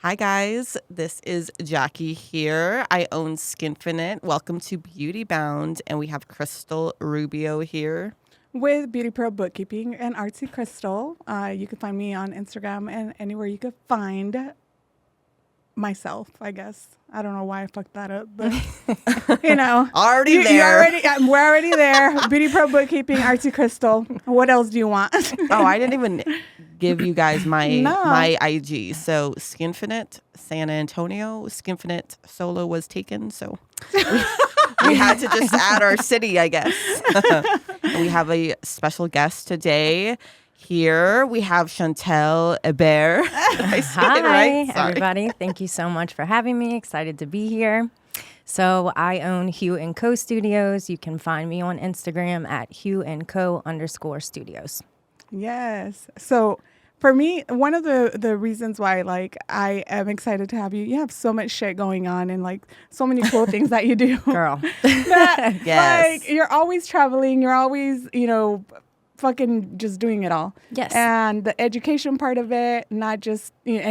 Hi guys, this is Jackie here. I own Skinfinite. Welcome to Beauty Bound, and we have Cristal Rubio here. With Beauty Pro Bookkeeping and Artsy Cristal. You can find me on Instagram and anywhere you could find myself, I guess. I don't know why I fucked that up, but Already there. We're already there. Beauty Pro Bookkeeping, Artsy Cristal. What else do you want? Oh, I didn't even give you guys my No. my IG. So Skinfinite, San Antonio. Skinfinite Solo was taken, so we had to just add our city, I guess. And we have a special guest today. Here we have Chantel Hebert. I said it right? Hi, Sorry. everybody. Thank you so much for having me. Excited to be here. So I own Hue Co Studios. You can find me on Instagram at HueCo_studios. Yes. So for me, one of the reasons why I am excited to have you, you have so much shit going on and so many cool things that you do. Girl. Yes. You're always traveling, you're always, fucking just doing it all. Yes. And the education part of it, not just the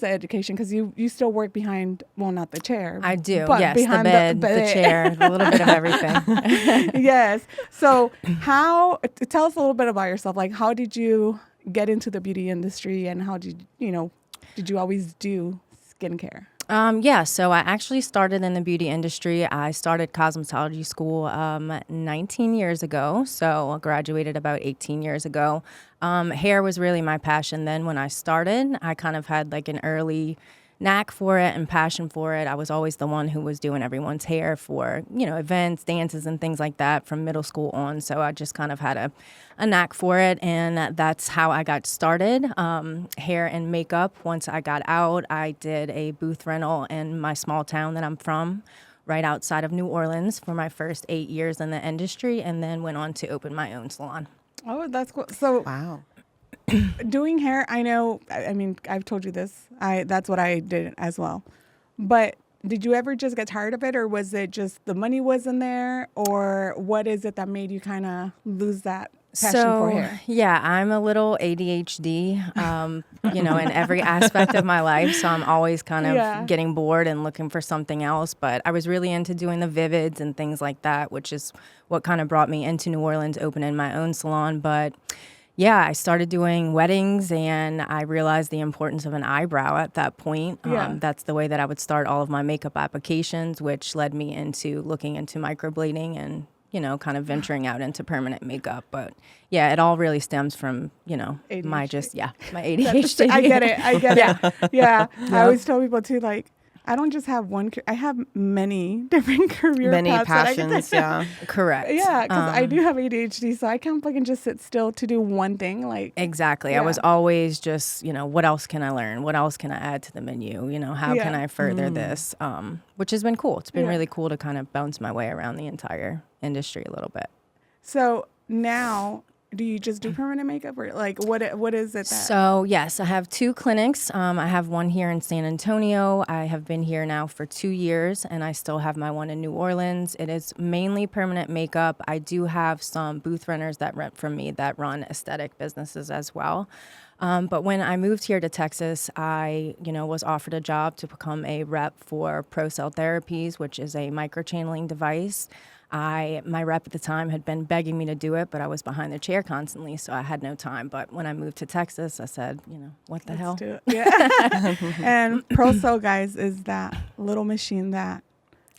education, because you still work behind, well, not the chair. I do. But Yes, the behind bed, the chair, a little bit of everything. Yes. So tell us a little bit about yourself. Like, how did you get into the beauty industry, and how did you always do skincare? So I actually started in the beauty industry. I started cosmetology school 19 years ago. So I graduated about 18 years ago. Hair was really my passion. Then when I started, I kind of had an early knack for it and passion for it. I was always the one who was doing everyone's hair for, events, dances, and things like that from middle school on. So I just kind of had a knack for it, and that's how I got started. Hair and makeup. Once I got out, I did a booth rental in my small town that I'm from, right outside of New Orleans, for my first 8 years in the industry, and then went on to open my own salon. Oh, that's cool. So Wow. doing hair, I know, I mean, I've told you this. That's what I did as well. But did you ever just get tired of it, or was it just the money wasn't there, or what is it that made you kind of lose that passion for hair? Yeah, I'm a little ADHD, in every aspect of my life. So I'm always kind of getting bored and looking for something else. But I was really into doing the vivids and things like that, which is what kind of brought me into New Orleans, opening my own salon. But yeah, I started doing weddings, and I realized the importance of an eyebrow at that point. That's the way that I would start all of my makeup applications, which led me into looking into microblading and, kind of venturing out into permanent makeup. But yeah, it all really stems from, ADHD. my ADHD. I get it. Yeah. Yeah. I always tell people too, I don't just have one. I have many different career Many paths that I can passions, take. yeah. Correct. Yeah, because I do have ADHD, so I can't fucking just sit still to do one thing. Exactly. Yeah. I was always just, what else can I learn? What else can I add to the menu? How can I further this? Which has been cool. It's been really cool to kind of bounce my way around the entire industry a little bit. So now, do you just do permanent makeup, or what is it that? So yes, I have 2 clinics. I have one here in San Antonio. I have been here now for 2 years, and I still have my one in New Orleans. It is mainly permanent makeup. I do have some booth renters that rent from me that run aesthetic businesses as well. But when I moved here to Texas, I, was offered a job to become a rep for ProCell Therapies, which is a microchanneling device. My rep at the time had been begging me to do it, but I was behind the chair constantly, so I had no time. But when I moved to Texas, I said, what the hell? Do it. Yeah. And ProCell, guys, is that little machine that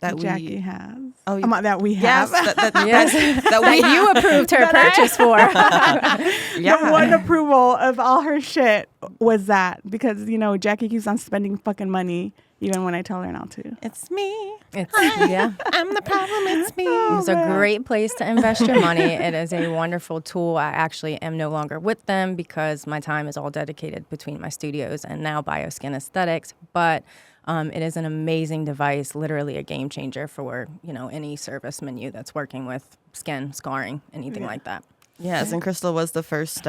Jackie has. Oh, that we have. Yes, That you approved her purchase for. The one approval of all her shit was that, because Jackie keeps on spending fucking money even when I tell her not to. It's me. Yeah. I'm the problem. It's me. It's a great place to invest your money. It is a wonderful tool. I actually am no longer with them because my time is all dedicated between my studios and now BioSkin Aesthetics. But it is an amazing device, literally a game changer for, any service menu that's working with skin, scarring, anything like that. Yes, and Cristal was the first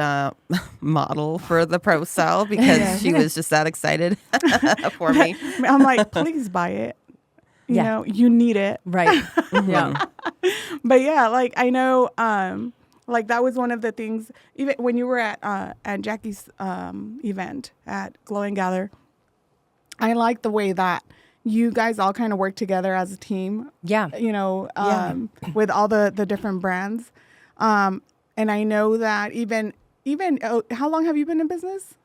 model for the ProCell because she was just that excited for me. I'm like, please buy it. You know, you need it. Right. Yeah. But yeah, I know, that was one of the things, even when you were at Jackie's event at Glow and Gather, I like the way that you guys all kind of work together as a team. Yeah. With all the different brands. And I know that even how long have you been in business?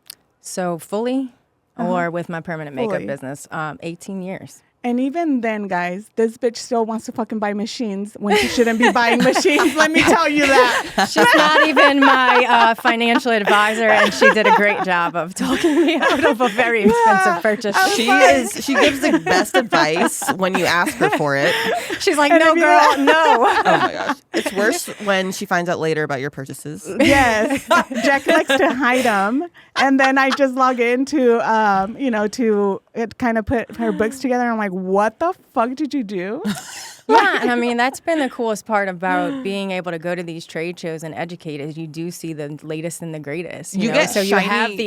So fully or with my permanent makeup Fully. business, 18 years. And even then, guys, this bitch still wants to fucking buy machines when she shouldn't be buying machines. Let me tell you that. She's not even my financial advisor, and she did a great job of talking me out of a very expensive purchase. She gives the best advice when you ask her for it. She's like, no, girl, no. Oh my gosh. It's worse when she finds out later about your purchases. Yes. Jack likes to hide them. And then I just log into, to kind of put her books together. I'm like, what the fuck did you do? Yeah, and I mean, that's been the coolest part about being able to go to these trade shows and educate is you do see the latest and the greatest. You know? get so shiny, you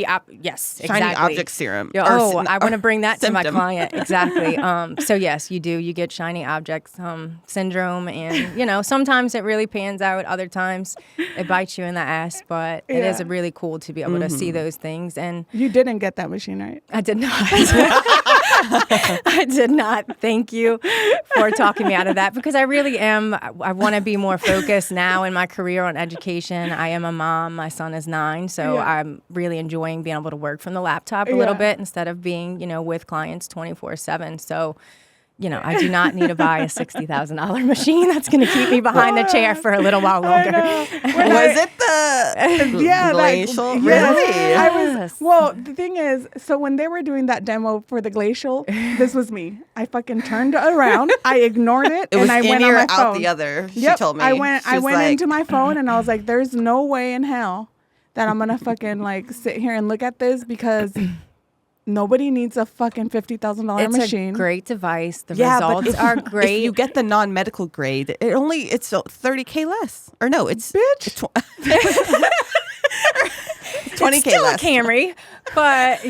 have the yes, shiny exactly. object serum. I want to bring that to my symptom. client. Exactly. So yes, you do. You get shiny objects syndrome, and sometimes it really pans out. Other times it bites you in the ass. But it is really cool to be able to see those things. And You didn't get that machine, right? I did not. I did not. Thank you for talking me out of that because I really am. I want to be more focused now in my career on education. I am a mom. My son is 9, so I'm really enjoying being able to work from the laptop a little bit instead of being, with clients 24/7. So, I do not need to buy a $60,000 machine that's going to keep me behind the chair for a little while longer. Was it the glacial? Really? Well, the thing is, so when they were doing that demo for the glacial, this was me. I fucking turned around. I ignored it. It was and I in went ear, on my out phone. the other. She Yep. told me. I went like, into my phone and I was like, there's no way in hell that I'm going to fucking sit here and look at this because nobody needs a fucking $50,000 machine. It's a great device. The but results are great. If you get the non-medical grade, it's $30K less. Or no, it's Bitch. It's 20K it's still less. a Camry, but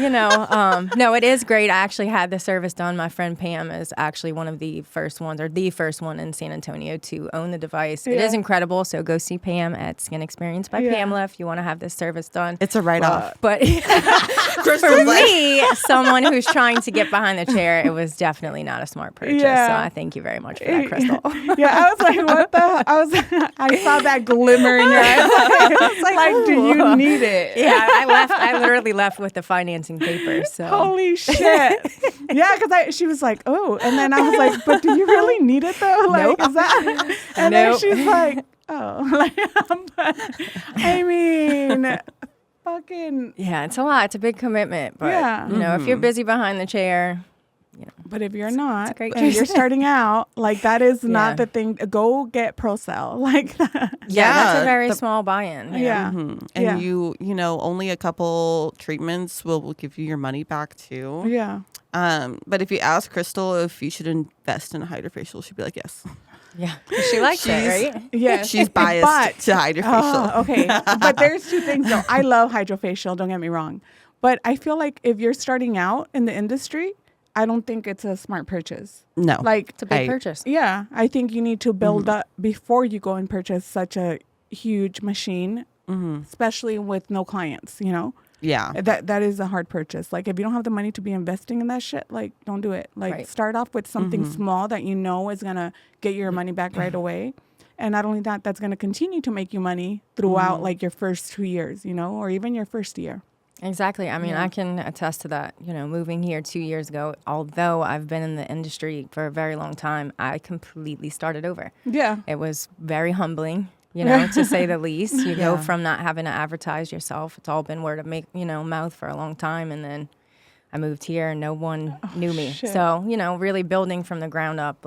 no, it is great. I actually had the service done. My friend Pam is actually one of the first ones, or the first one in San Antonio to own the device. It is incredible. So go see Pam at Skin Experience by Pamela if you want to have this service done. It's a write-off. But for me, someone who's trying to get behind the chair, it was definitely not a smart purchase. Yeah. So I thank you very much for that, Cristal. Yeah, I was like, what the? I saw that glimmer in your eyes. I was like, do you need it? Yeah, I literally left with the financing papers. So Holy shit. Yeah, because she was like, oh. And then I was like, but do you really need it though? Like, Nope. is that? And then she's like, oh. I mean, fucking. yeah, it's a lot. It's a big commitment. But, Yeah. if you're busy behind the chair, But if you're not, great and choice. you're starting out, that is not Yeah. the thing. Go get ProCell. that's a very small buy-in. Yeah. And you only a couple treatments will give you your money back too. Yeah. But if you ask Cristal if you should invest in a hydrofacial, she'd be like, yes. Yeah, she likes it, right? Yeah. She's biased to hydrofacial. Okay. But there's two things though. I love hydrofacial, don't get me wrong. But I feel like if you're starting out in the industry, I don't think it's a smart purchase. No. It's a big purchase. Yeah. I think you need to build up before you go and purchase such a huge machine, especially with no clients, Yeah. That is a hard purchase. If you don't have the money to be investing in that shit, don't do it. Start off with something small that you know is going to get your money back right away. And not only that, that's going to continue to make you money throughout your first 2 years, or even your first year. Exactly. I mean, I can attest to that. Moving here 2 years ago, although I've been in the industry for a very long time, I completely started over. Yeah. It was very humbling, to say the least. You go from not having to advertise yourself. It's all been word of mouth for a long time. And then I moved here and no one knew me. Shit. So, really building from the ground up,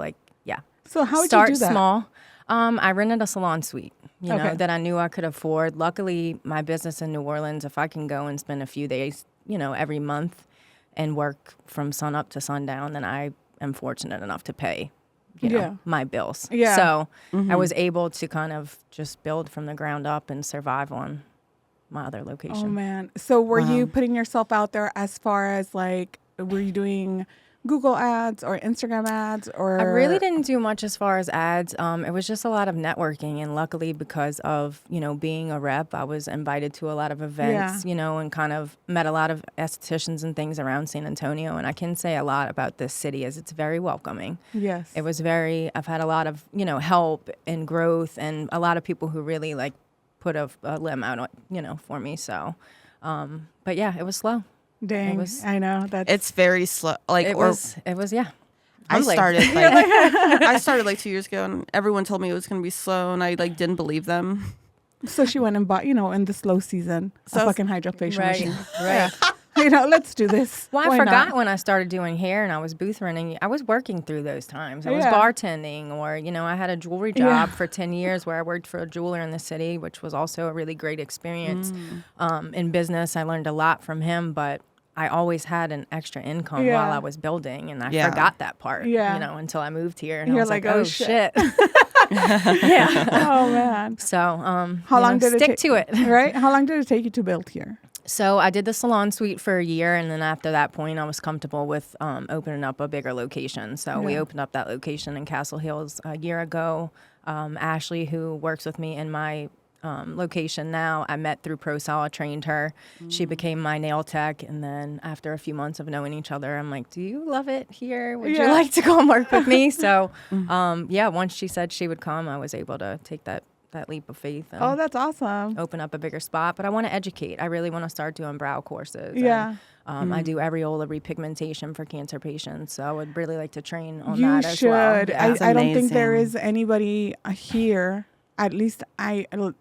So how would start you do that? small. I rented a salon suite, Okay. that I knew I could afford. Luckily, my business in New Orleans, if I can go and spend a few days, every month and work from sun up to sundown, then I am fortunate enough to pay, my bills. Yeah. So I was able to kind of just build from the ground up and survive on my other location. Oh, man. So were you putting yourself out there as far as were you doing Google ads or Instagram ads, or? I really didn't do much as far as ads. It was just a lot of networking, and luckily because of, being a rep, I was invited to a lot of events, and kind of met a lot of estheticians and things around San Antonio. And I can say a lot about this city as it's very welcoming. Yes. It was I've had a lot of, help and growth, and a lot of people who really like put a limb out, for me. So, but yeah, it was slow. Dang, I know it's very slow. Like it was, yeah. I started like 2 years ago, and everyone told me it was going to be slow, and I like didn't believe them. So she went and bought, in the slow season, a fucking hydrofacial machine. Right. Let's do this. Well, I forgot when I started doing hair and I was booth running, I was working through those times. I was bartending, or, I had a jewelry job for 10 years where I worked for a jeweler in the city, which was also a really great experience. In business, I learned a lot from him, but I always had an extra income while I was building, and I forgot that part, until I moved here. And I was like, oh, shit. Yeah. Oh, man. So how long did it stick to it? Right? How long did it take you to build here? So I did the salon suite for a year, and then after that point, I was comfortable with opening up a bigger location. So we opened up that location in Castle Hills a year ago. Ashley, who works with me in my location now, I met through ProSol, trained her. She became my nail tech, and then after a few months of knowing each other, I'm like, do you love it here? Would you like to come work with me? So once she said she would come, I was able to take that leap of faith. And that's awesome. Open up a bigger spot. But I want to educate. I really want to start doing brow courses. Yeah. And, I do areola repigmentation for cancer patients. So I would really like to train on that as well. You should. I don't think there is anybody here, at least I don't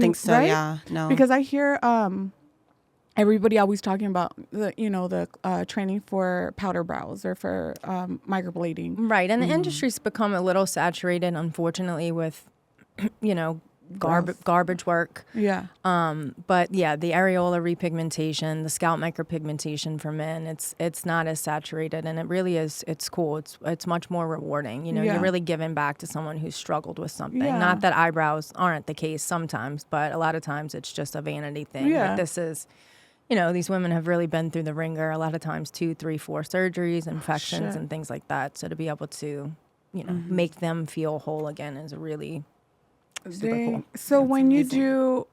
think so, right? Yeah. No. Because I hear everybody always talking about the training for powder brows or for microblading. Right. And the industry's become a little saturated, unfortunately, with garbage work. Yeah. But yeah, the areola repigmentation, the scalp micropigmentation for men, it's not as saturated, and it really is. It's cool. It's much more rewarding. You're really giving back to someone who's struggled with something. Yeah. Not that eyebrows aren't the case sometimes, but a lot of times it's just a vanity thing. Yeah. But this is. These women have really been through the ringer. A lot of times 2, 3, 4 surgeries, infections, and things like that. So to be able to, make them feel whole again is really super cool. So when you do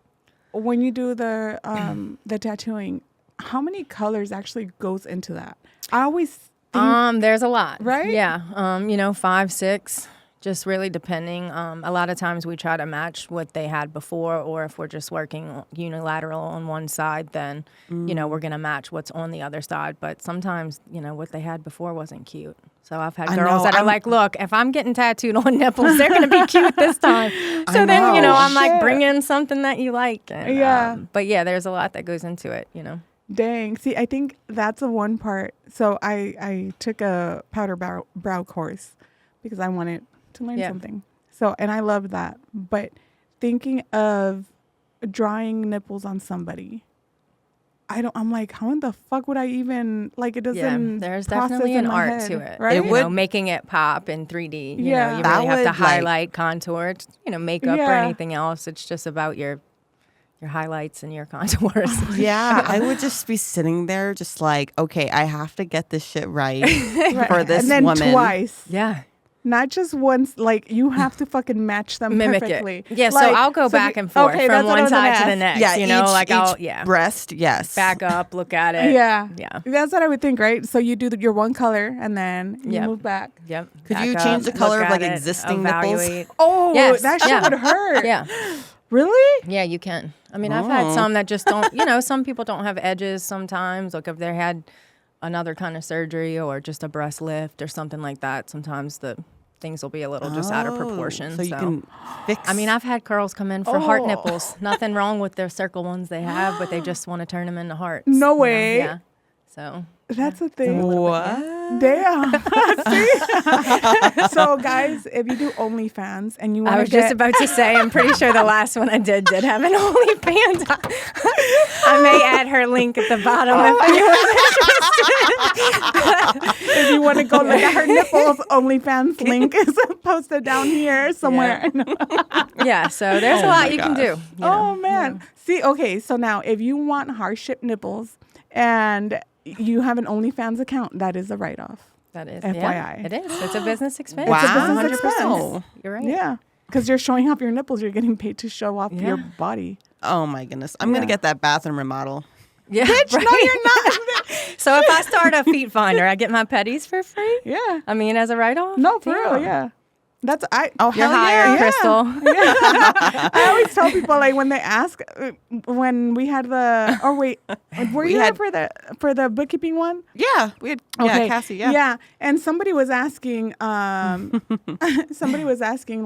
the tattooing, how many colors actually goes into that? I always think, there's a lot, right? Yeah, 5, 6. Just really depending. A lot of times we try to match what they had before, or if we're just working unilateral on one side, then, we're going to match what's on the other side. But sometimes, what they had before wasn't cute. So I've had girls that are like, look, if I'm getting tattooed on nipples, they're going to be cute this time. So then, I'm like, bring in something that you like. And, but yeah, there's a lot that goes into it, Dang. See, I think that's the one part. So I took a powder brow course because I wanted to learn something. So, and I love that. But thinking of drawing nipples on somebody, I'm like, how in the fuck would I even, like, it doesn't there's definitely an art to it. Right? It would, making it pop in 3D. You really have to highlight, contour, makeup or anything else. It's just about your highlights and your contours. I would just be sitting there just like, okay, I have to get this shit right for this and then woman. Twice. Yeah. Not just once, like, you have to fucking match them Mimic perfectly. It. Yeah, like, so I'll go back and forth from one side to the next. Yeah, each breast, yes. Back up, look at it. Yeah. Yeah. That's what I would think, right? So you do your one color and then you move back. Yep. Could you change the color of like existing nipples? Oh, that shit would hurt. Yeah. Really? Yeah, you can. I mean, I've had some that just don't, some people don't have edges sometimes. Like if they had another kind of surgery or just a breast lift or something like that, sometimes the things will be a little just out of proportion. So you can fix. I mean, I've had girls come in for heart nipples. Nothing wrong with their circle ones they have, but they just want to turn them into hearts. No way. Yeah. So that's a thing. What? Damn. So, guys, if you do OnlyFans and you want to I was just about to say, I'm pretty sure the last one I did have an OnlyFans. I may add her link at the bottom if anyone's interested. If you want to go look at her nipples, OnlyFans link is posted down here somewhere. Yeah, so there's a lot you can do. Oh, man. See, okay, so now if you want hardship nipples and you have an OnlyFans account, that is a write-off. That is, FYI. yeah, it is. It's a business expense. Wow. It's a business expense. 100%. You're right. Yeah, because you're showing off your nipples. You're getting paid to show off Yeah. your body. Oh my goodness. I'm going to Yeah. get that bathroom remodel. Yeah, Bitch, right? no, you're not. So if I start a feet finder, I get my petties for free? Yeah. I mean, as a write-off? No, for real. Damn. Yeah. That's Oh, You're hell hired, yeah. Cristal. I always tell people, like, when they ask, when we had the, oh wait, were you there for the bookkeeping one? Yeah. We had, Cassie, yeah. Yeah. And somebody was asking,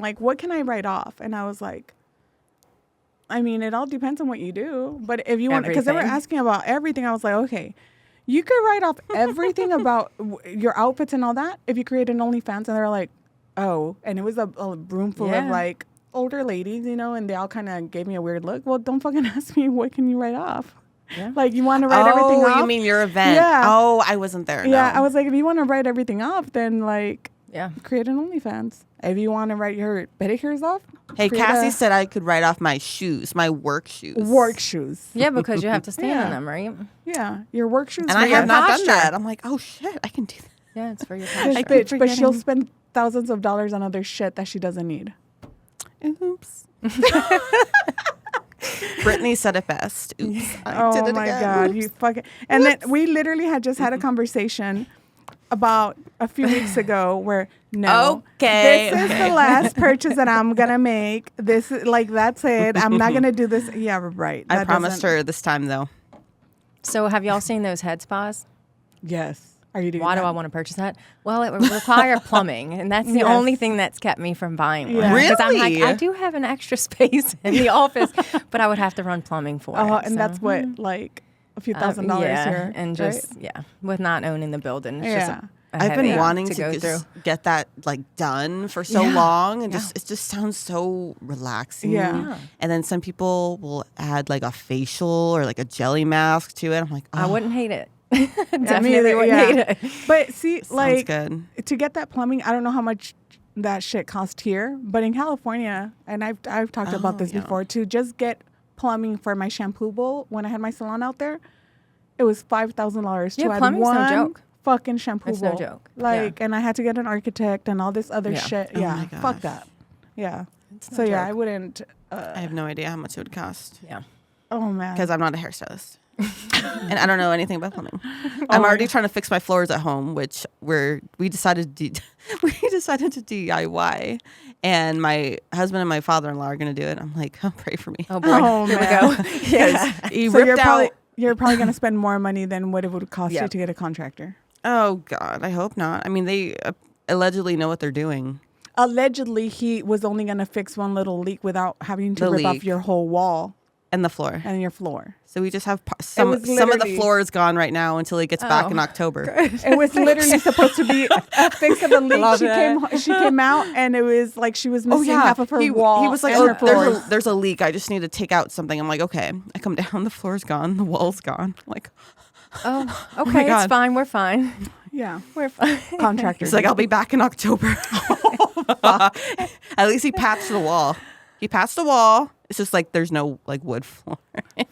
like, what can I write off? And I was like, I mean, it all depends on what you do. But if you want, because they were Everything. asking about everything, I was like, okay, you could write off everything about your outfits and all that if you create an OnlyFans. And they're like, oh, and it was a room full of Yeah. like older ladies, you know, and they all kind of gave me a weird look. Well, don't fucking ask me, what can you write off? Yeah. Like, you want to write everything off? Oh, you mean your event? Yeah. Oh, I wasn't there. Yeah, no. I was like, if you want to write everything off, then like Yeah. create an OnlyFans. If you want to write your pedicures off, Hey, create Cassie a said I could write off my shoes, my work shoes. work shoes. Yeah, because you have to stand Yeah. in them, right? Yeah, your work shoes. And for I your have not done posture. that. I'm like, oh shit, I can do that. Yeah, it's for your This posture. bitch, but she'll forgetting. spend thousands of dollars on other shit that she doesn't need. Oops. Brittany said it best. Oops. I Oh did it my again. god, Oops. you fucking! And then we literally had just had a conversation about a few weeks ago where Okay. this is the last purchase that I'm gonna make. This is like, that's it. I'm not gonna do this. Yeah, right. I That promised doesn't- her this time though. So have y'all seen those head spas? Yes. Are you doing Why that? do I want to purchase that? Well, it would require plumbing, and that's the Yes. only thing that's kept me from buying one. Yeah. Because I'm like, Really? I do have an extra space in the office, but I would have to run plumbing for it. And so, that's what, like a few $1,000s yeah, here, and right? just with not owning the building, it's Yeah. just a I've been headache wanting to go to through. get that like done for so Yeah. long, and Yeah. just it just sounds so relaxing. Yeah. And then some people will add like a facial or like a jelly mask to it. I'm like, oh, I wouldn't hate it. Yeah, me Definitely either, wouldn't yeah. hate it. But see, sounds like good. to get that plumbing, I don't know how much that shit cost here, but in California, and I've talked about this yeah. before, to just get plumbing for my shampoo bowl when I had my salon out there, it was $5,000 to Yeah, add plumbing's no one joke. fucking shampoo It's bowl. no joke. Like, and I had to get an architect and all this other Yeah. shit. Oh Yeah, my fuck gosh. that. Yeah. It's no So yeah, joke. I wouldn't. I have no idea how much it would cost Yeah. Oh man. because I'm not a hairstylist. And I don't know anything about plumbing. Oh I'm my already God. trying to fix my floors at home, which we decided to to DIY, and my husband and my father-in-law are going to do it. I'm like, oh, pray for me. Oh boy, Oh, here man. we go. Yeah. He So ripped out. you're probably gonna spend more money than what it would cost you Yep. to get a contractor. Oh God, I hope not. I mean, they allegedly know what they're doing. Allegedly, he was only going to fix one little leak without having to The rip off leak. your whole wall And the floor. and your floor. So we just have some was of the literally- floor is gone right now until he gets back in Oh. October. It was literally supposed to be a fix of the leak. Love She came out and it was like she was missing half of her he, wall. He was like, and "Oh, her floors. there's a leak. I just need to take out something." I'm like, "Okay." I come down, the floor's gone, the wall's gone. I'm like, Oh, okay, it's God. fine. We're fine. Yeah, We're fine. contractors. he's like, "I'll be back in October." At least he patched the wall. He patched the wall. It's just like there's no like wood floor.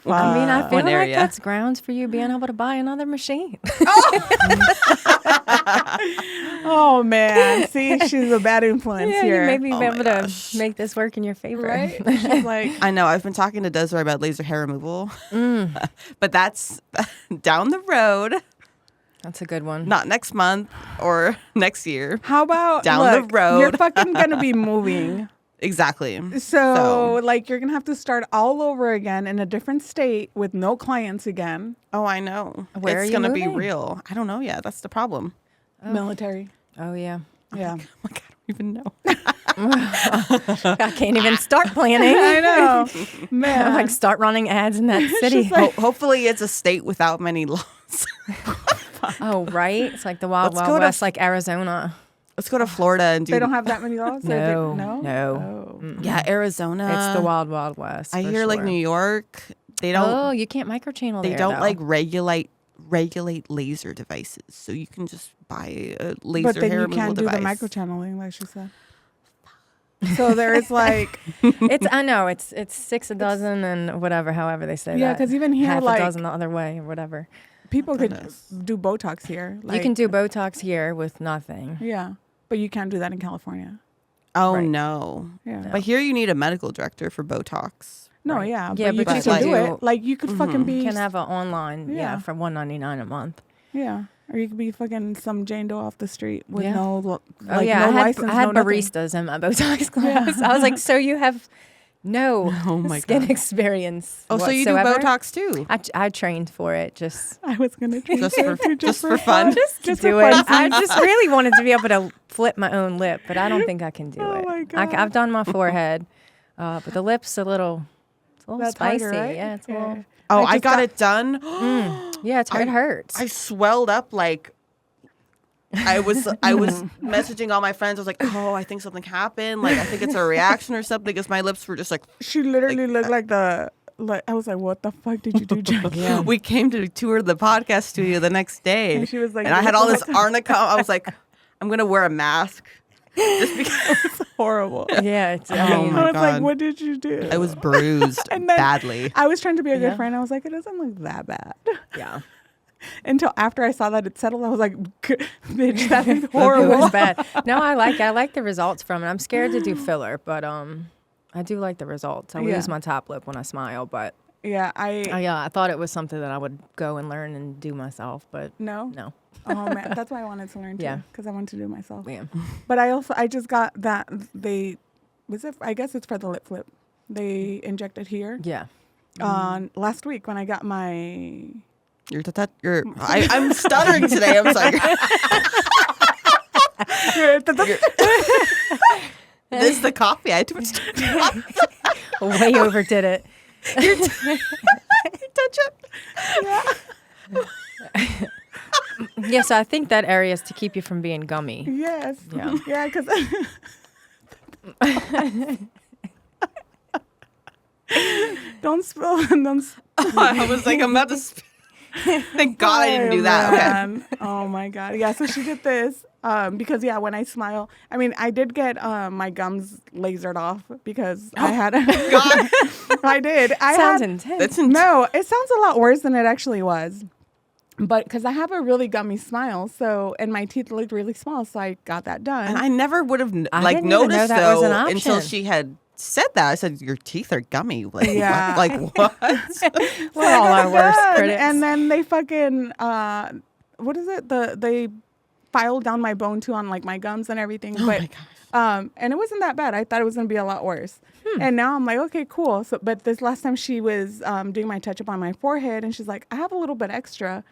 I mean, I feel One like area. that's grounds for you being able to buy another machine. Oh man, see, she's a bad influence Yeah, here. you maybe Oh be my able gosh. to make this work in your favor. Right? She's like, I know. I've been talking to Desiree about laser hair removal, but that's down the road. That's a good one. Not next month or next year. how about Down the look, road. You're fucking gonna be moving. Exactly. So, like, you're gonna have to start all over again in a different state with no clients again. Oh, I know. Where are it's you gonna be moving? real. I don't know yet. That's the problem. Military. Oh yeah. Yeah. Like, I don't even know. I can't even start planning. I know. Man. Like start running ads in that city. Hopefully, it's a state without many laws. Oh right, it's like the Wild Let's Wild go to West, like Arizona. Let's go to Florida and do. They don't have that many laws? No, No? no. Oh. Yeah, Arizona. It's the Wild Wild West. I for hear like sure. New York. They don't. Oh, you can't microchannel they there, don't though. like regulate laser devices, so you can just buy a laser But then hair you removal can't do device. the microchanneling, like she said. So there's like, It's I know it's 6 a dozen and whatever, however they say yeah, that. because even here, half like, a dozen the other way or whatever. people could Goodness. do Botox here. You can do Botox here with nothing. Yeah, but you can't do that in California. Oh Right. no. Yeah. But here you need a medical director for Botox. No, Right. yeah, Yeah, but you but can you still can do do- it. Like you could fucking be, You can have an online, Yeah. for $199 a month. yeah, or you could be fucking some Jane Doe off the street with Yeah. no, Oh like, yeah, no I had, license, I had no nothing. baristas in my Botox class. I was like, so you have no Oh my skin God. experience. Oh, so you do whatsoever? Botox too? I trained for it just I was gonna try Just to for- do just for fun? just do for it. fun. I just really wanted to be able to flip my own lip, but I don't think I can do Oh it. my God. I've done my forehead, but the lips it's a little That's spicy. harder, right? Yeah, it's a little. Oh, I I just got got- it done. Yeah, it hurts. I swelled up like I was messaging all my friends. I was like, oh, I think something happened. Like I think it's a reaction or something because my lips were just like She literally looked like I was like, what the fuck did you do, Jackie? we came to tour the podcast studio the next day. And she was like, and I had what all the this fuck? arnica. I was like, I'm gonna wear a mask just because Horrible. yeah, it's. Oh I mean, my I was God. like, what did you do? I was bruised And then- badly. I was trying to be a good Yeah. friend. I was like, it doesn't look that bad. yeah, Until after I saw that it settled, I was like, bitch, that is it horrible. was bad. No, I like the results from it. I'm scared to do filler, but I do like the results. I Yeah. lose my top lip when I smile, but Yeah, I thought it was something that I would go and learn and do myself, but no. no. Oh man, that's why I wanted to learn too. Yeah. Because I wanted to do it myself. Yeah. But I just got that I guess it's for the lip flip. They injected here Yeah. last week when I got my. I'm stuttering today. I'm sorry. This is the coffee. I had too much coffee. Way overdid it. Touch it. Yeah, so I think that area is to keep you from being gummy. Yes. Yeah. Yeah, because. Don't spill. I was like, I'm about to. Thank God I didn't do that. Okay. Man. Oh my God. Yeah. So she did this because when I smile, I mean, I did get my gums lasered off because I had. God. I did. Sounds intense. That's No, it sounds a lot worse than it actually was. But because I have a really gummy smile, and my teeth looked really small, so I got that done. And I never would have I didn't even know noticed that was an though until option. she had said that. I said, "Your teeth are gummy." Like, Yeah. what? Like what? We're all our worst Done. critics. And then they fucking what is it? They filed down my bone too on like my gums and everything. Oh but my gosh. and it wasn't that bad. I thought it was gonna be a lot worse. And now I'm like, okay, cool. So but this last time she was doing my touch up on my forehead and she's like, I have a little bit extra.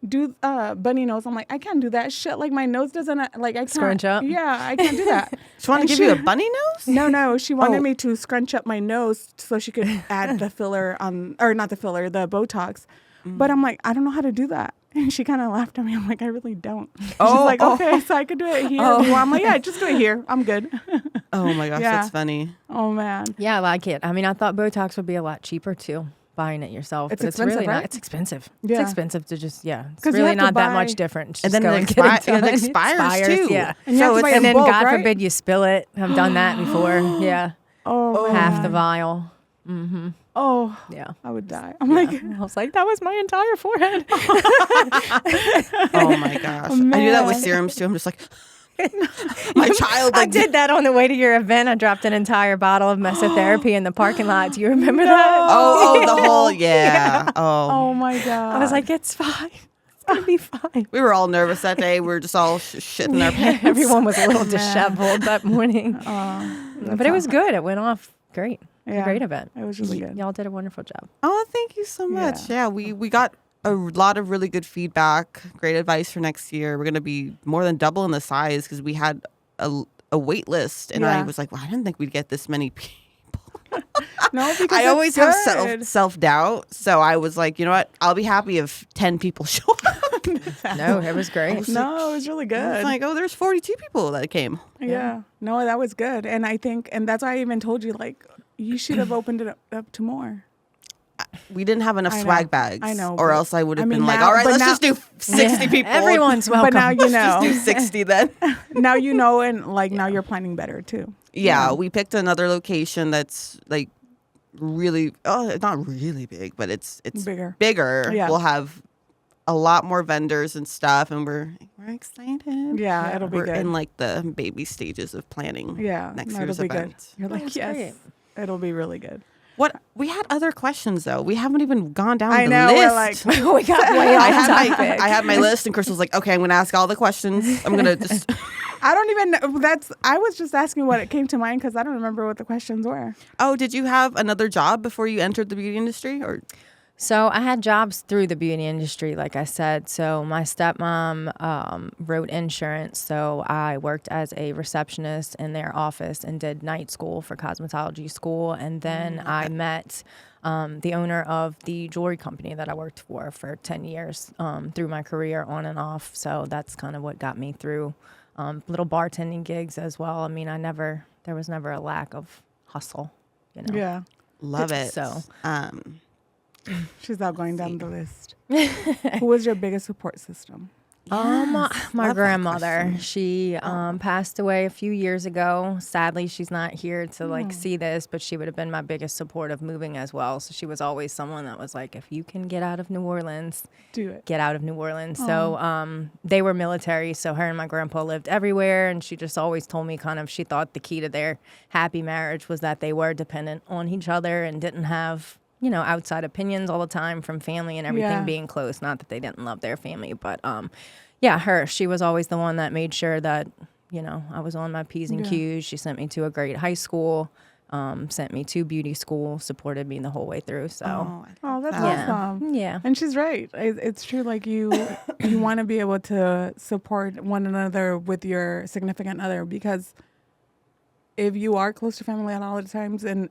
Do bunny nose. I'm like, I can't do that shit. Like my nose doesn't like I can't Scrunch up? Yeah, I can't do that. She wanted And to give you a bunny nose? No, she wanted Oh. me to scrunch up my nose so she could add the filler or not the filler, the Botox. But I'm like, I don't know how to do that. And she kind of laughed at me. I'm like, I really don't. She's like, okay, so I could do it here. I'm like, yeah, just do it here. I'm good. Oh my gosh, Yeah. that's funny. Oh man. Yeah, I like it. I mean, I thought Botox would be a lot cheaper too, buying it yourself. It's but expensive, it's really right? not. It's expensive. Yeah. It's expensive to just, it's 'Cause you really have to not that buy- much different. Just And then go it and get it expires done. too. Yeah. And you have to buy And in then bulk, God right? forbid you spill it. I've done that before. Yeah. Oh, Half the man. vial. Oh, Yeah. I would die. I'm like, I was like, that was my entire forehead. Oh my gosh. I do that with Man. serums too. I'm just like my child I like did that on the way to your event. I dropped an entire bottle of mesotherapy in the parking lot. Do you remember that? Oh, the whole yeah. Oh. oh my God. I was like, it's fine. It's going to be fine. We were all nervous that day. We were just all shitting our pants. Everyone was a little Man. disheveled that morning. But it was good. It went off great. It was a Yeah. great event. It was really good. Y'all did a wonderful job. Oh, thank you so much. Yeah. Yeah, we got a lot of really good feedback. Great advice for next year. We're going to be more than doubling the size because we had a wait list. And I Yeah. was like, well, I didn't think we'd get this many people. No, because I it's always have good. self-doubt. So I was like, you know what? I'll be happy if 10 people show up. No, it was great. No, it was really I good. was like, oh, there's 42 people that came. Yeah. No, that was good. And I think, and that's why I even told you, like, you should have opened it up to more. We didn't have enough I know. swag bags. I know, Or but- else I would have I mean, been like, now- all right, but let's now- just do 60 Yeah. people. Everyone's welcome. But now you Let's know. just do 60 then. Now you know, and like now you're planning better too. Yeah, we picked another location that's like really, not really big, but it's Bigger. Bigger. Yeah. We'll have a lot more vendors and stuff, and we're excited. Yeah, it'll be We're good. in like the baby stages of planning. Yeah, next it'll year's be event. good. You're like, That's yes, great. it'll be really good. What we had other questions though. We haven't even gone down I the know, list. we're like, we got way I off had topic. I had my list, and Crystal's like, okay, I'm gonna ask all the questions. I'm gonna just. I don't even know. I was just asking what it came to mind because I don't remember what the questions were. Oh, did you have another job before you entered the beauty industry, or? So I had jobs through the beauty industry, like I said. So my stepmom wrote insurance. So I worked as a receptionist in their office and did night school for cosmetology school. And then I met the owner of the jewelry company that I worked for 10 years through my career on and off. So that's kind of what got me through little bartending gigs as well. I mean, there was never a lack of hustle, you know. Yeah, Love it. So. she's out going down the list. Who was your biggest support system? My that grandmother. question. She passed away a few years ago. Sadly, she's not here to like see this, but she would have been my biggest support of moving as well. So she was always someone that was like, if you can get out of New Orleans, Do it. get out of New Orleans. So they were military, so her and my grandpa lived everywhere, and she just always told me kind of she thought the key to their happy marriage was that they were dependent on each other and didn't have, you know, outside opinions all the time from family and everything Yeah. being close. Not that they didn't love their family, but she was always the one that made sure that, you know, I was on my P's and Yeah. Q's. She sent me to a great high school, sent me to beauty school, supported me the whole way through. So Oh, that's yeah, awesome. yeah. And she's right. It's true. Like you want to be able to support one another with your significant other, because if you are close to family at all the times, and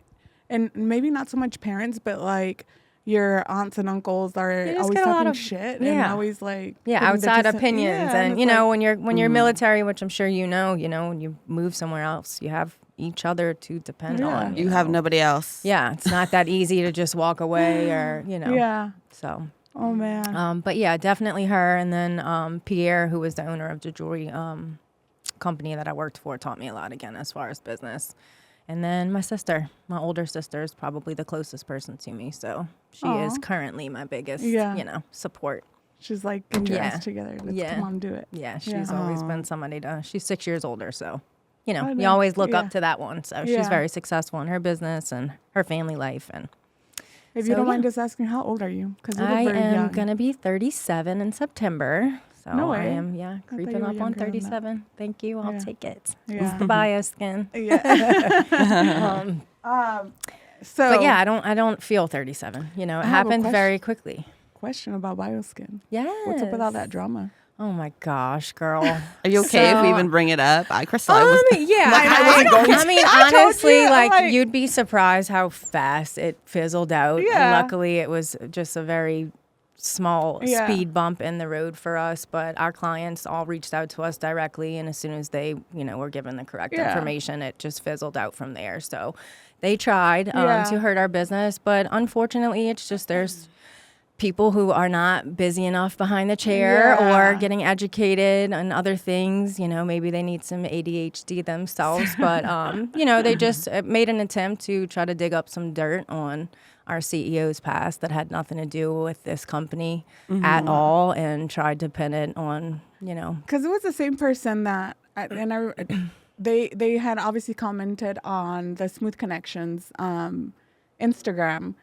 maybe not so much parents, but like your aunts and uncles are just always get a lot talking of- shit and yeah. always like Yeah, giving the outside two cent- opinions, Yeah, and it's you know, like, when you're military, which I'm sure you know, when you move somewhere else, you have each other to depend Yeah. on. You have know. nobody else. Yeah, it's not that easy to just walk away, or you know. yeah. So. Oh man. But yeah, definitely her. And then Pierre, who was the owner of the jewelry company that I worked for, taught me a lot again as far as business. And then my sister, my older sister, is probably the closest person to me. So she is Aw. currently my biggest, Yeah. support. She's like, get your Yeah. ass together. Let's Yeah. come on, do it. Yeah, she's Yeah. always been somebody she's 6 years older. So, Oh, you no. always look Yeah. up to that one. So Yeah. she's very successful in her business and her family life. And If you So, don't mind yeah. just asking, how old are you? Because you look I very am young. going to be 37 in September. So No I way. am, thought you creeping were up on younger than that. 37. Thank you. I'll Yeah. take it. Yeah. It's the BioSkin. Yeah. So, But yeah, I don't feel 37. It have a happened question. very quickly. question about BioSkin. Yeah. What's up with all that drama? Oh my gosh, girl. Are you okay if we So- even bring it up? Crystal, I was. Yeah, I wasn't going I mean, I told honestly, you, like like- you'd be surprised how fast it fizzled out. And Yeah. luckily, it was just a very small Yeah. speed bump in the road for us. But our clients all reached out to us directly, and as soon as they, were given the correct Yeah. information, it just fizzled out from there. So they tried Yeah. to hurt our business, but unfortunately, it's just there's people who are not busy enough behind the chair Yeah. or getting educated on other things. Maybe they need some ADHD themselves, but they just made an attempt to try to dig up some dirt on our CEO's past that had nothing to do with this company at all, and tried to pin it on, Because it was the same person that, they had obviously commented on the Smooth Connections Instagram.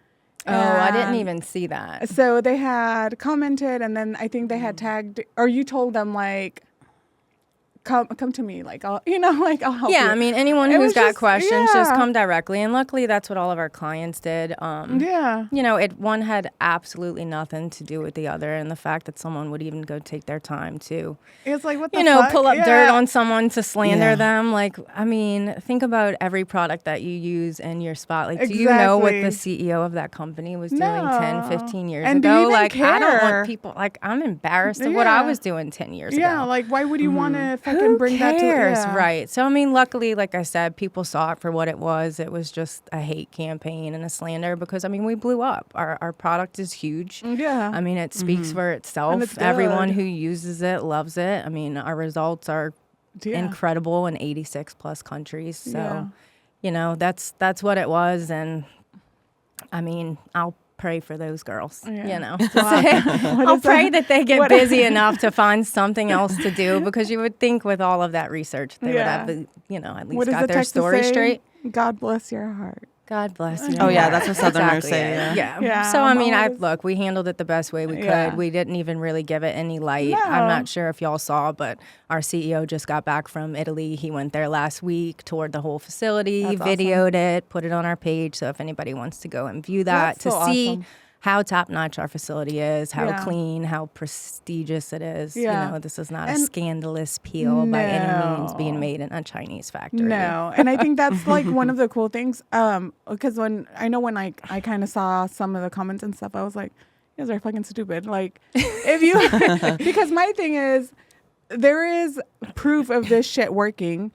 Oh, I didn't And even see that. So they had commented, and then I think they had tagged, or you told them like, come to me, like I'll help you. Yeah, I mean, anyone It who's was got just- questions, just yeah. come directly. And luckily, that's what all of our clients did. Yeah. One had absolutely nothing to do with the other. And the fact that someone would even go take their time to, It's like, what the fuck? pull up Yeah. dirt on someone to slander Yeah. them. Like, I mean, think about every product that you use in your spot. Like, do you know what the Exactly. CEO of that company was doing No. 10, 15 years And do you ago? even Like, I don't care? want people, like, I'm embarrassed of what I Yeah. was doing 10 years ago. Yeah, like why would you want to fucking Who bring cares? that to yeah. Right. So, I mean, luckily, like I said, people saw it for what it was. It was just a hate campaign and a slander because, I mean, we blew up. Our product is huge. Yeah. I mean, it speaks for itself. And it's Everyone good. who uses it loves it. I mean, our results are Yeah. incredible in 86 plus countries. So, Yeah. that's what it was. And I mean, I'll pray for those girls, Yeah. you know. What I'll is pray that? that they get What- busy enough to find something else to do, because you would think with all of that research they would Yeah. have, you know, at What least does got the their text story say? straight. God bless your heart. God bless you. Oh, yeah, that's what Southerners say, it. yeah. Yeah, So, I mean, always- look, we handled it the best way we could. Yeah. We didn't even really give it any light. I'm not sure if y'all saw, but our CEO just got back from Italy. He went there last week, toured the whole facility, That's awesome. videoed it, put it on our page. So if anybody wants to go and view that, That's to so see awesome. how top-notch our facility is, how Yeah. clean, how prestigious it is. Yeah. You know, this is not a And- scandalous peel by any means No. being made in a Chinese factory. No, and I think that's like one of the cool things. Because when I kind of saw some of the comments and stuff, I was like, "You guys are fucking stupid." Like, if you, because my thing is, there is proof of this shit working.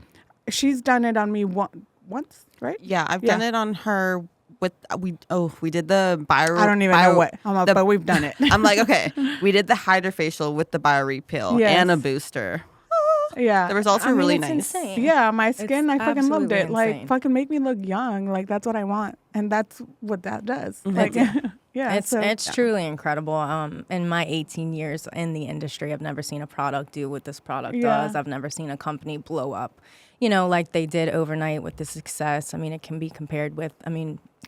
She's done it on me once, right? Yeah, I've done it on her with we did the bio. I don't even know what, but we've done it. I'm like, okay, we did the hydrofacial with the BioRepeel Yes. and a booster. Yeah, The results I were mean, really it's nice. insane. yeah, my skin, I fucking loved absolutely it. Like, insane. fucking make me look young. Like, that's what I want, and that's what that does. Mm-hmm. Like, yeah, It's truly incredible. In my 18 years in the industry, I've never seen a product do what this product Yeah. does. I've never seen a company blow up, you know, like they did overnight with the success. I mean, it can be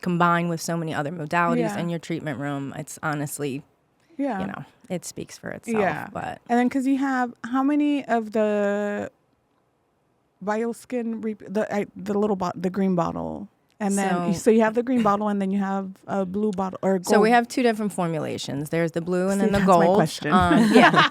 combined with so many other modalities Yeah. in your treatment room. It's honestly, yeah, you know, it speaks for itself. yeah. But And then because you have how many of the BioSkin the little the green bottle, and then so you have the green bottle, and then you have a blue bottle or gold. So we have two different formulations. There's the blue and See, then the that's gold. my question. Yeah.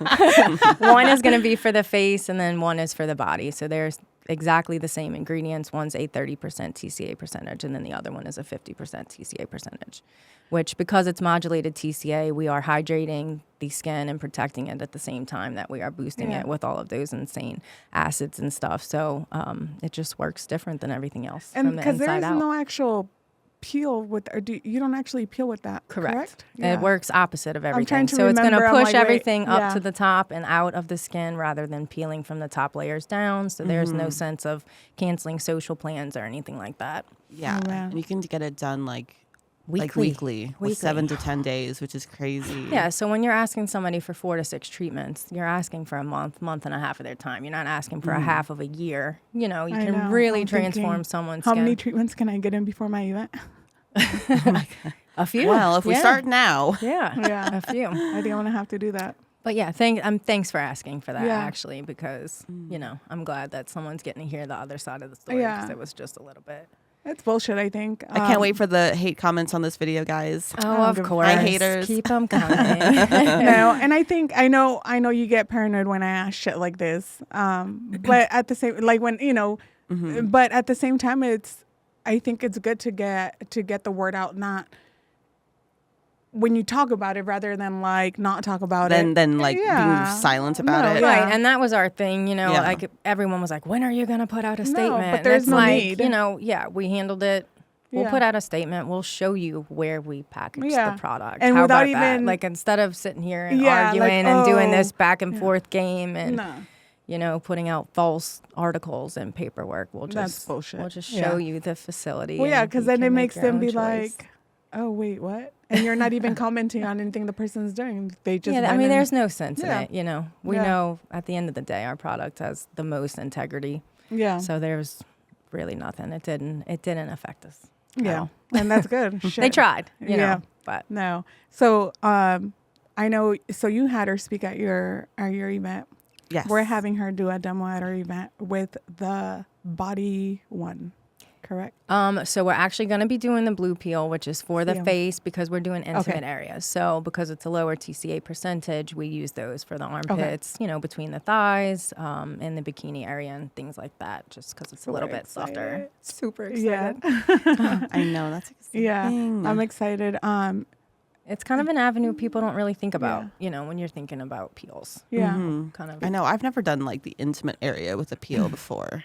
One is going to be for the face and then one is for the body. So there's exactly the same ingredients. One's a 30% TCA percentage and then the other one is a 50% TCA percentage, which because it's modulated TCA, we are hydrating the skin and protecting it at the same time that we are boosting it with all of those insane acids and stuff. So it just works different than everything else and from the because there inside is out. no actual peel with, or you don't actually peel with that. Correct. Yeah. It works opposite of everything. trying to So it's going to remember, I'm push like, wait, everything up yeah. to the top and out of the skin rather than peeling from the top layers down. So there's no sense of canceling social plans or anything like that. Yeah, Oh, wow. and you can get it done like Weekly. weekly with 7 to 10 days, which is crazy. Yeah, so when you're asking somebody for 4 to 6 treatments, you're asking for a month and a half of their time. You're not asking for a half of a year. You know, you I can know. really I'm transform thinking, someone's How skin. many treatments can I get in before my event? A few. Well, if we Yeah. start now, Yeah, Yeah. a few. I think I'm gonna have to do that. But yeah, thanks for asking for that, Yeah. actually, because, you know, I'm glad that someone's getting to hear the other side of the story Yeah. because it was just a little bit. It's bullshit. I think. I can't wait for the hate comments on this video, guys. Oh, of give- course. Hi, haters. Keep them coming. No, and I know you get paranoid when I ask shit like this. But at the same, like when but at the same time, I think it's good to get the word out, not when you talk about it, rather than like not talk about it. Then like Yeah. being silent about No, it. yeah. Right, and that was our thing, you know, Yeah. like everyone was like, when are you going to put out a No, statement? but And there's it's no like, need. you know, yeah, we handled it. We'll Yeah. put out a statement. We'll show you where we package Yeah. the product. And How without about that? even- Like instead of sitting here and Yeah, arguing like, and doing oh, this back and forth game and No. you know, putting out false articles and paperwork, we'll That's just bullshit. We'll just Yeah. show you the facility. Well, yeah, and because you then can it make makes your them own be choice. like, oh wait, what? And you're not even commenting on anything the person's doing. They just yeah, I went mean, in- there's no sense Yeah. in it. You know, we Yeah. know at the end of the day, our product has the most integrity. yeah, So there's really nothing. It didn't affect us. at yeah, all. and that's good. Shit. They tried, you Yeah. know, but No. So I know. So you had her speak at your event. Yes. We're having her do a demo at our event with the body one, correct? so we're actually going to be doing the blue peel, which is for the Peel. face because we're doing intimate Okay. areas. So because it's a lower TCA percentage, we use those for the armpits, you know, between the thighs, in the bikini area and things like that, just because it's a little We're bit softer. excited. Super Yeah, excited. I know that's exciting. yeah. I'm excited. It's kind of an avenue people don't really think about, Yeah. you know, when you're thinking about peels. Yeah. Kind of. I know. I've never done like the intimate area with a peel before.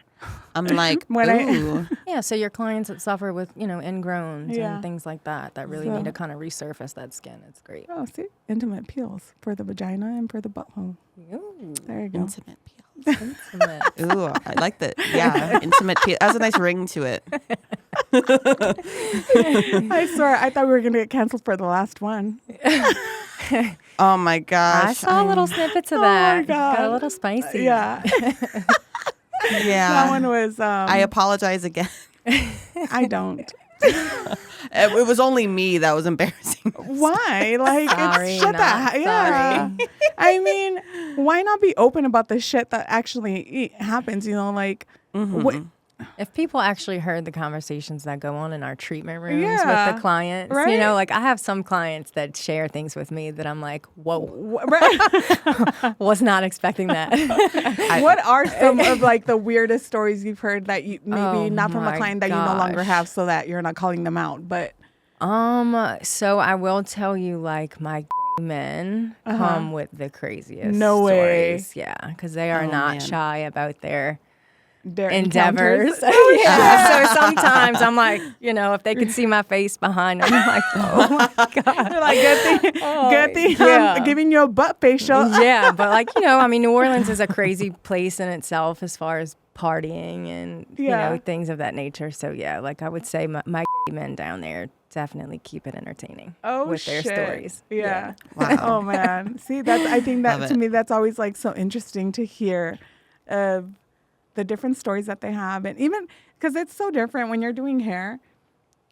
I'm like, When I- ooh. Yeah, so your clients that suffer with, you know, ingrowns Yeah. and things like that really So- need to kind of resurface that skin. It's great. Oh, see, intimate peels for the vagina and for the butthole. Ooh, There you go. Intimate peels. intimate. Ooh, I like that. Yeah, intimate peel. That has a nice ring to it. I swear, I thought we were going to get canceled for the last one. Oh my gosh. I saw little snippets of that. Got a little spicy. Yeah. Yeah. That one was. I apologize again. I don't. It was only me that was embarrassing. Why? Like, Sorry, it's shit that. not Yeah. sorry. I mean, why not be open about the shit that actually happens? You know, like. What, If people actually heard the conversations that go on in our treatment rooms Yeah, with the clients, right? you know, like I have some clients that share things with me that I'm like, whoa, right? was not expecting that. What are some of like the weirdest stories you've heard that you maybe Oh not from a my client that you no longer gosh. have, so that you're not calling them out, but So I will tell you, like, my gay men come with the craziest No way. stories. Yeah, because they are not man. shy about their their endeavors. encounters. Yeah. So sometimes I'm like, you know, if they could see my face behind them, I'm like, oh my God. You're like, good thing yeah. I'm giving you a butt facial. Yeah, but like, you know, I mean, New Orleans is a crazy place in itself as far as partying and, you Yeah. know, things of that nature. So yeah, like I would say my gay men down there definitely keep it entertaining with their stories. Yeah. Wow. Oh man. See, I think that Love to it. me, that's always like so interesting to hear the different stories that they have. And even because it's so different when you're doing hair,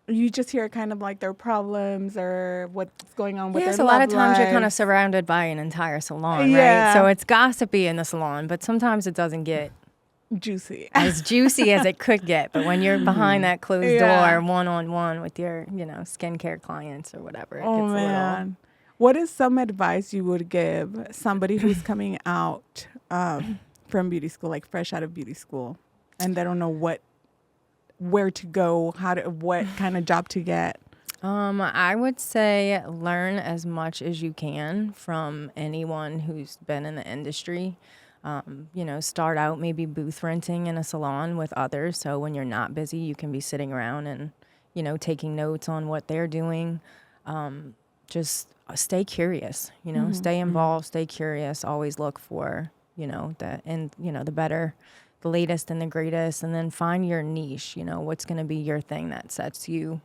you just hear kind of like their problems or what's going on with Yes, their a lot of love times you're kind of lives. surrounded by an entire salon, Yeah. right? So it's gossipy in the salon, but sometimes it doesn't get Juicy. as juicy as it could get. But when you're behind that closed Yeah. door, one-on-one with your, you know, skincare clients or whatever, it Oh gets a little... man. What is some advice you would give somebody who's coming out from beauty school, like fresh out of beauty school, and they don't know where to go, what kind of job to get? I would say learn as much as you can from anyone who's been in the industry. You know, start out maybe booth renting in a salon with others. So when you're not busy, you can be sitting around and, you know, taking notes on what they're doing. Just stay curious, you know, stay involved, stay curious, always look for, you know, the better, the latest and the greatest, and then find your niche, you know, what's going to be your thing that sets you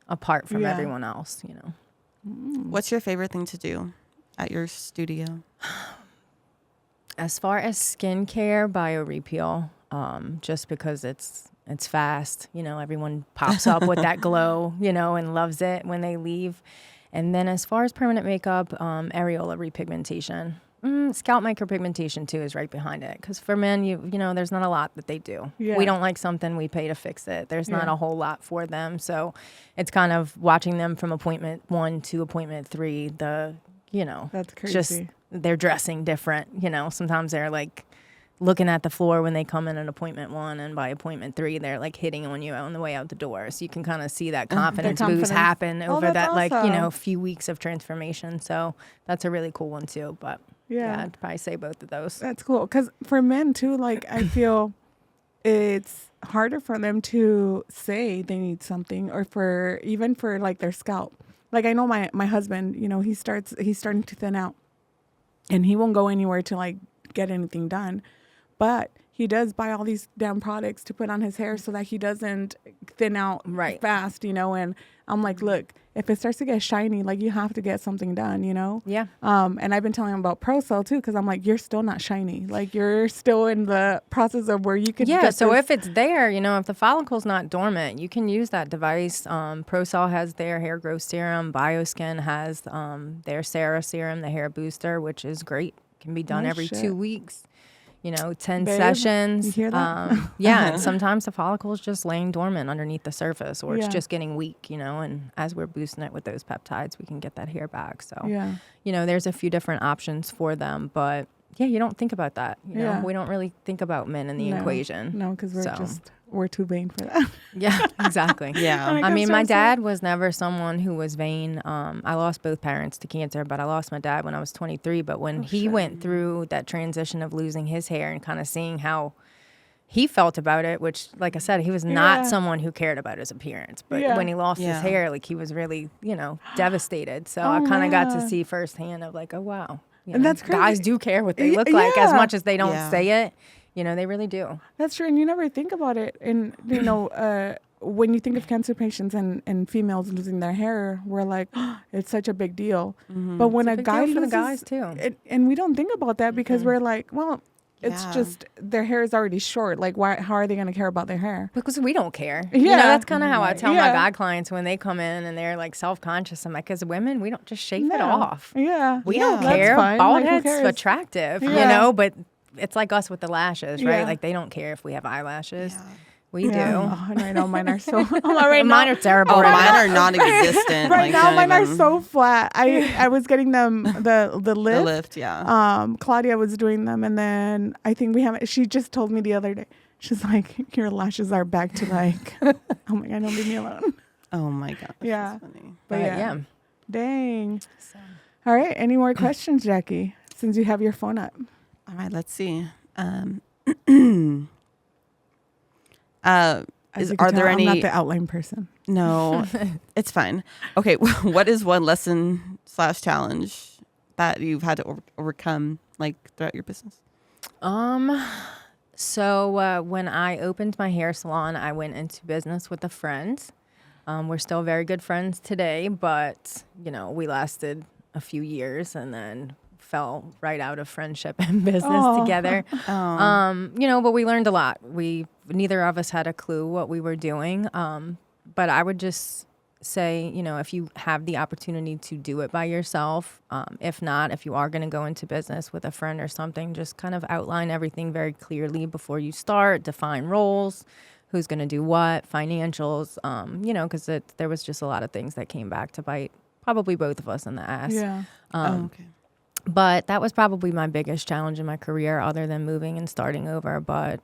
apart from Yeah. everyone else, you know. What's your favorite thing to do at your studio? As far as skincare, BioRepeal, just because it's fast, you know, everyone pops up with that glow, you know, and loves it when they leave. And then as far as permanent makeup, areola repigmentation. Scalp micropigmentation too is right behind it. Because for men, you know, there's not a lot that they do. Yeah. We don't like something, we pay to fix it. There's not Yeah. a whole lot for them. So it's kind of watching them from appointment 1 to appointment 3, That's crazy. just they're dressing different, you know. Sometimes they're like looking at the floor when they come in at appointment 1, and by appointment 3 they're like hitting on you on the way out the door. So you can kind of see that confidence confidence. boost happen Oh, over that's that like, you awesome. know, few weeks of transformation. So that's a really cool one too. But Yeah. I'd probably say both of those. That's cool. Because for men too, like I feel it's harder for them to say they need something, or even for like their scalp. Like I know my husband, you know, he's starting to thin out, and he won't go anywhere to like get anything done, but he does buy all these damn products to put on his hair so that he doesn't thin out Right. fast, you know. And I'm like, look, if it starts to get shiny, like you have to get something done, you know. Yeah. And I've been telling him about ProCell too, because I'm like, you're still not shiny. Like you're still in the process of where you could. Yeah, get so this- if it's there, you know, if the follicle's not dormant, you can use that device. ProCell has their hair growth serum. BioSkin has their Sarah serum, the hair booster, which is great. Can be done Oh, every shit. 2 weeks. You know, 10 Babe, sessions. you hear that? Yeah, and sometimes the follicle is just laying dormant underneath the surface, or Yeah. it's just getting weak, you know, and as we're boosting it with those peptides, we can get that hair back. So, yeah, you know, there's a few different options for them, but yeah, you don't think about that. You know, Yeah. we don't really think about men in the equation. No, because So. we're too vain for that. Yeah, exactly. Yeah. When it I comes mean, to my ourselves. dad was never someone who was vain. I lost both parents to cancer, but I lost my dad when I was 23. But when he went through that transition of losing his hair and kind of seeing how he felt about it, which, like I said, he was not Yeah. someone who cared about his appearance. But Yeah. when he lost Yeah. his hair, like he was really, you know, devastated. So Oh, I kind of got to man. see firsthand of like, oh, wow. You And know, that's crazy. guys do care what they Y- look like as yeah. much as they don't Yeah. say it. You know, they really do. That's true, and you never think about it. And you know, when you think of cancer patients and females losing their hair, we're like, it's such a big deal. But when a guy deal for loses, the guys too. And we don't think about that because we're like, well, it's Yeah. just their hair is already short. Like, how are they going to care about their hair? Because we don't care. Yeah. You know, that's kind of how I tell my Yeah. guy clients when they come in and they're like self-conscious. I'm like, because women, we don't just shave it No. off. Yeah. We Yeah. don't That's care. fine. Bald Like, who head's cares? attractive, you Yeah. know, but it's like us with the lashes, right? Yeah. Like they don't care if we have eyelashes. Yeah. We Yeah. do. Oh, and right now mine are so. Right Mine now, are terrible. Oh, right now. mine are non-existent. right like, now don't mine are even- so flat. I was getting them the the lift. lift. Yeah. Claudia was doing them, and then I think we haven't. She just told me the other day. She's like, your lashes are back to like. Oh my god, don't leave me alone. Oh my gosh. Yeah. That's funny. But But yeah. yeah. Dang. So. All right. Any more questions, Jackie? Since you have your phone up. All right. Let's see. As you can Are there tell, any? I'm not the outline person. No, it's fine. Okay, what is one lesson / challenge that you've had to overcome like throughout your business? So when I opened my hair salon, I went into business with a friend. We're still very good friends today, but you know, we lasted a few years and then fell right out of friendship and business together. You know, but we learned a lot. Neither of us had a clue what we were doing. But I would just say, you know, if you have the opportunity to do it by yourself, if not, if you are going to go into business with a friend or something, just kind of outline everything very clearly before you start, define roles, who's going to do what, financials, you know, because there was just a lot of things that came back to bite probably both of us in the ass. Yeah. Okay. But that was probably my biggest challenge in my career other than moving and starting over. But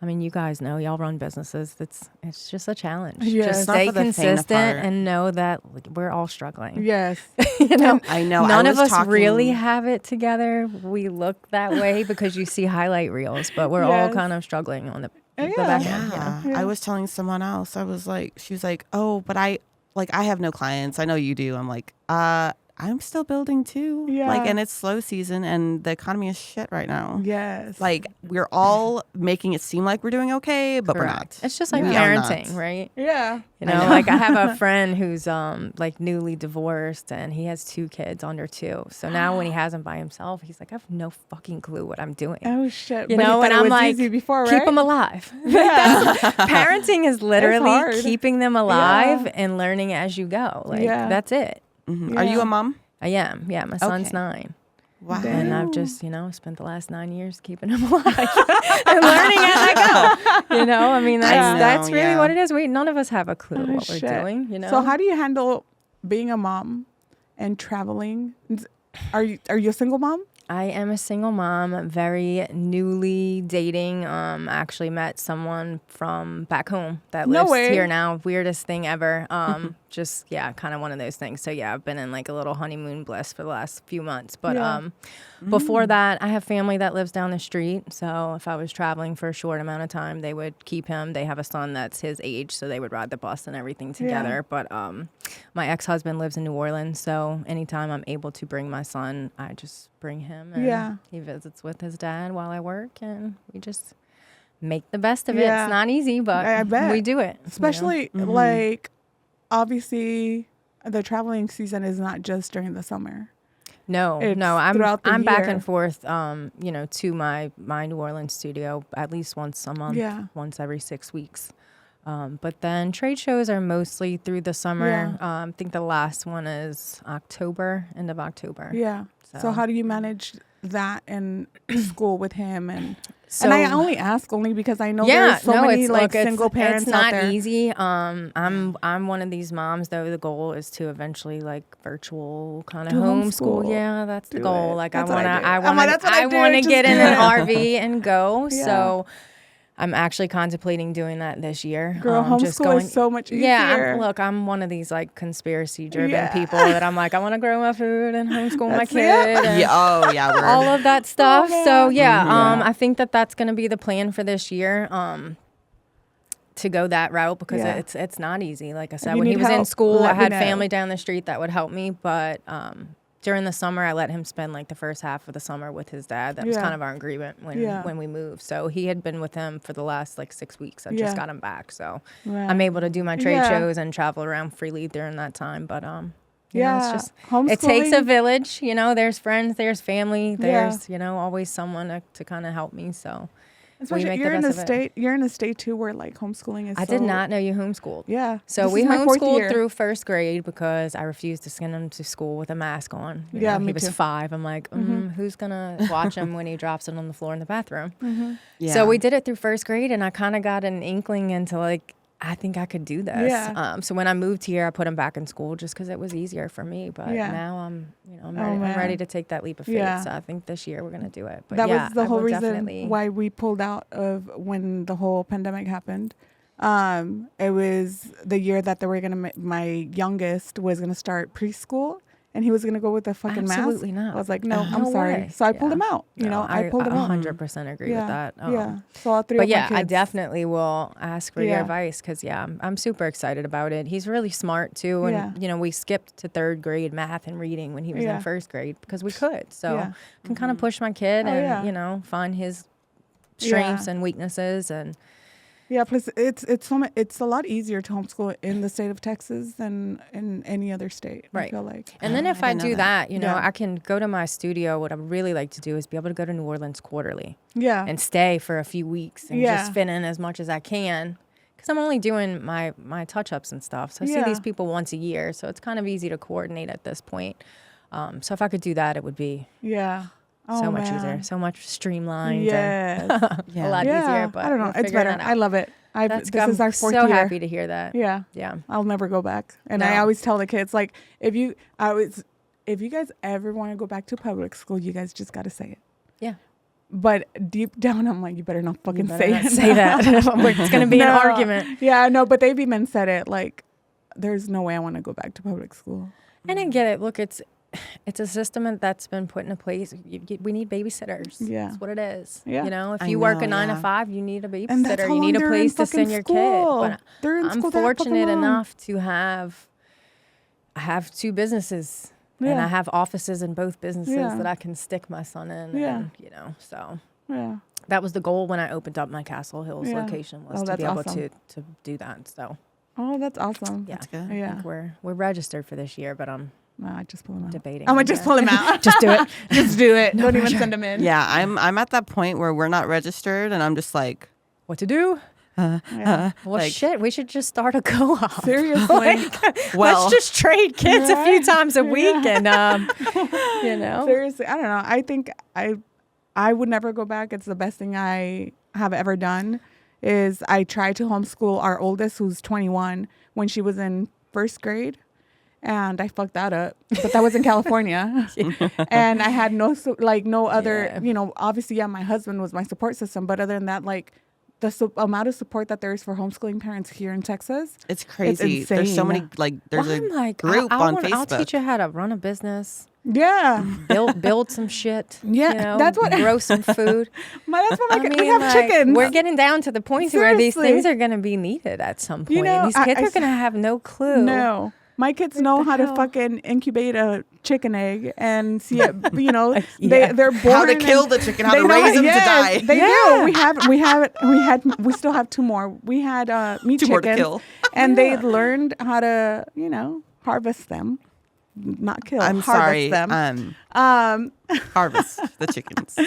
I mean, you guys know, y'all run businesses. It's just a challenge. Yes. Just It's not stay for the faint of consistent heart. and know that like, we're all struggling. Yes. You know, I know. none I of was us really talking- have it together. We look that way because you see highlight reels, but we're all Yes. kind of struggling on the Yeah. back end. You know? Yeah. I was telling someone else. I was like, she was like, oh, but I have no clients. I know you do. I'm like, I'm still building too. Yeah. Like, and it's slow season and the economy is shit right now. Yes. Like, we're all making it seem like we're doing okay, but we're not. It's just like We are not. parenting, right? Yeah. You know, like I have a friend who's like newly divorced and he has 2 kids under 2. So now when he has them by himself, he's like, I have no fucking clue what I'm doing. Oh shit. You But know, thought and it I'm was like, easy before, keep right? them alive. Yeah. Parenting is hard. literally keeping them alive Yeah. and learning as you go. Like Yeah. that's it. Mhm. Are you a mom? I am. Yeah, my son's Okay. 9. Wow. And I've just, you know, spent the last 9 years keeping him alive and learning as I go. You know, I mean, that's really yeah. what it is. None of us have a clue Oh, what we're shit. doing, you know? So how do you handle being a mom and traveling? Are you a single mom? I am a single mom, very newly dating. Actually met someone from back home that No lives way. here now. Weirdest thing ever. Just, yeah, kind of one of those things. So, yeah, I've been in like a little honeymoon bliss for the last few months. But Yeah. before that, I have family that lives down the street. So if I was traveling for a short amount of time, they would keep him. They have a son that's his age, so they would ride the bus and everything together. But my ex-husband lives in New Orleans, so anytime I'm able to bring my son, I just bring him. And Yeah. he visits with his dad while I work, and we just make the best of it. Yeah. It's not easy, but I bet. we do it. you know? Especially like, obviously, the traveling season is not just during the summer. No, It's I'm throughout the back year. and forth, you know, to my New Orleans studio at least once a month, Yeah. once every 6 weeks. But then trade shows are mostly through the summer. Yeah. I think the last one is October, end of October. Yeah. So So- how do you manage that in school with him? And So I only ask only because I know yeah, there's so many like single parents It's out not there. easy. I'm one of these moms though. The goal is to eventually like virtual kind of Do homeschool. homeschool. Yeah, that's the Do goal. it. Like That's I what I wanna, do. I I'm wanna, like, that's what I I do. wanna Just get do in an it. RV and go. Yeah. So I'm actually contemplating doing that this year. Girl, Just homeschool is so much easier. Yeah, I'm one of these like conspiracy driven Yeah. people that I'm like, I want to grow my food and homeschool my That's kid. it. and Yeah. Oh, yeah. We're, all of that stuff. man. So yeah, Yeah. I think that's going to be the plan for this year. To go that route because Yeah. it's not easy. Like I said, you when he need was in help, school, I let me had know. family down the street that would help me, but during the summer, I let him spend like the first half of the summer with his dad. That was kind of our agreement when we moved. So he had been with him for the last like 6 weeks. I just got him back. So I'm able to do my trade shows and travel around freely during that time. But you know, it's just, it takes a village, you know, there's friends, there's family, there's, you know, always someone to kind of help me. So especially you're in a state too where like homeschooling is I did not know you homeschooled. Yeah. So we homeschooled through first grade because I refused to send him to school with a mask on. You know, he was 5. I'm like, who's going to watch him when he drops it on the floor in the bathroom? So we did it through first grade, and I kind of got an inkling into like, I think I could do this. Yeah. So when I moved here, I put him back in school just because it was easier for me. But now I'm ready to take that leap of faith. Yeah. So I think this year we're going to do it. But that was the whole reason why we pulled out of when the whole pandemic happened. It was the year that they were going to, my youngest was going to start preschool. And he was going to go with a fucking mask. Absolutely not. I was like, no, I'm sorry. Way. So I pulled him out. You know, I pulled him out. 100% agree with that. So all 3 of my kids. I definitely will ask for your advice because, I'm super excited about it. He's really smart, too. And, you know, we skipped to 3rd grade math and reading when he was in 1st grade because we could. So I can kind of push my kid and, you know, find his strengths and weaknesses and... Yeah, plus it's a lot easier to homeschool in the state of Texas than in any other state. Right. I feel like. And then if I do that, you know, I can go to my studio. What I really like to do is be able to go to New Orleans quarterly. Yeah. And stay for a few weeks and just fit in as much as I can. Because I'm only doing my touch-ups and stuff. So I see these people once a year. So it's kind of easy to coordinate at this point. So if I could do that, it would be... Yeah. So much easier, so much streamlined. Yes. A lot easier. But I don't know. It's better. I love it. This is our 4th year. So happy to hear that. Yeah. Yeah. I'll never go back. And I always tell the kids, like, if you guys ever want to go back to public school, you guys just got to say it. Yeah. But deep down, I'm like, you better not fucking say it. Say that. It's going to be an argument. Yeah, no, but they've even said it. Like, there's no way I want to go back to public school. And I get it. Look, it's a system that's been put into place. We need babysitters. Yeah. That's what it is. Yeah. You know, if you work a 9 to 5, you need a babysitter. You need a place to send your kid. But I'm fortunate enough to I have 2 businesses. Yeah. And I have offices in both businesses that I can stick my son in. Yeah. And, you know, so. Yeah. That was the goal when I opened up my Castle Hills location was to be able to do that. So. Oh, that's awesome. Yeah. That's good. Yeah. I think we're registered for this year, but no, I just pull him out. Debating. I'm gonna just pull him out. Just do it. Just do it. Don't even send him in. Yeah, I'm at that point where we're not registered, and I'm just like, what to do? Well, shit, we should just start a co-op. Seriously. Let's just trade kids a few times a week, and you know. Seriously, I don't know. I think I would never go back. It's the best thing I have ever done. Is I tried to homeschool our oldest, who's 21, when she was in 1st grade. And I fucked that up, but that was in California. And I had no other, you know, obviously, my husband was my support system. But other than that, like the amount of support that there is for homeschooling parents here in Texas. It's crazy. It's there's so many, like, there's a group on Facebook. I'll teach you how to run a business. Yeah. Build some shit. Yeah. You know, that's what. Grow some food. That's what we have chickens. We're getting down to the point where these things are going to be needed at some point. You know, these kids are going to have no clue. No. My kids know how to fucking incubate a chicken egg and see it, you know, they're born. How to kill the chicken, how to raise them to die. They do. We still have 2 more. We had meat 2 chickens. More to kill. And they learned how to, you know, harvest them. Not kill. I'm sorry. Them. Harvest the chickens.